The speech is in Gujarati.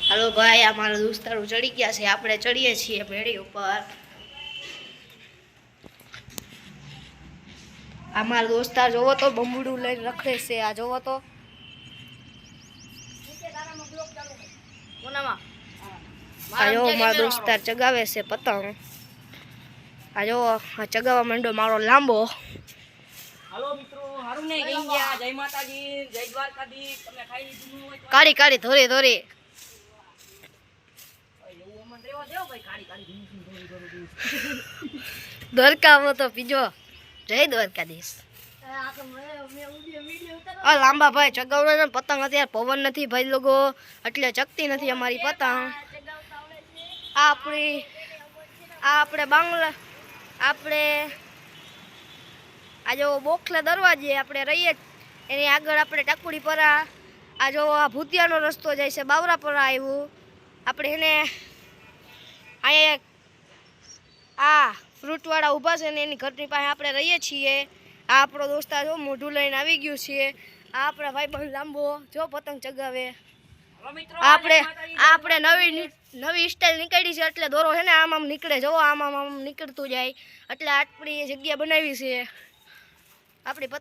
હાલો ભાઈ, આ મારા દોસ્તારો ચડી ગયા છે, આપણે ચડીએ છીએ મેળી ઉપર। આ મારા દોસ્તાર જોવો તો બંબડું લઈને રખડે છે। આ જોવો તો આ જો મારા દોસ્તાર ચગાવે છે પતંગ। આ જો આ ચગાવવા માંડો મારો લાંબો। હાલો મિત્રો, હારું ને ગઈ ગયા। જય માતાજી, જય દ્વારકાધીશ। તમે ખાઈ લીધું હોય તો કાળી કાળી ધોરી ધોરી એવું અમન રેવા દેવો ભાઈ। કાળી કાળી દ્વારકામાં તો પીજો। જય દ્વારકાધીશ। લાંબા ભાઈ ચગાવડો ને પતંગ અત્યારે પવન નથી ભાઈ લોકો, એટલે ચકતી નથી અમારી પતંગ। આપણે બાંગ્લા આપણે આ જો બોખલા દરવાજે આપણે રહીએ, એની આગળ આપણે ટાકુડી પર આ જો આ ભૂતિયાનો રસ્તો જાય છે, બાવરા પર આવ્યું આપણે એને અહીંયા આ ફ્રૂટવાળા ઊભા છે ને એની ઘરની પાસે આપણે રહીએ છીએ। આ આપણો દોસ્તાર જો મોઢું લઈને આવી ગયું છે। આ આપણા ભાઈબંધ લાંબો જો પતંગ ચગાવે। આપણે નવી સ્ટાઇલ નીકળી છે, એટલે દોરો છે ને આમ આમ નીકળે, જો આમ આમ આમ નીકળતું જાય, એટલે આપણી જગ્યા બનાવી છે આપણી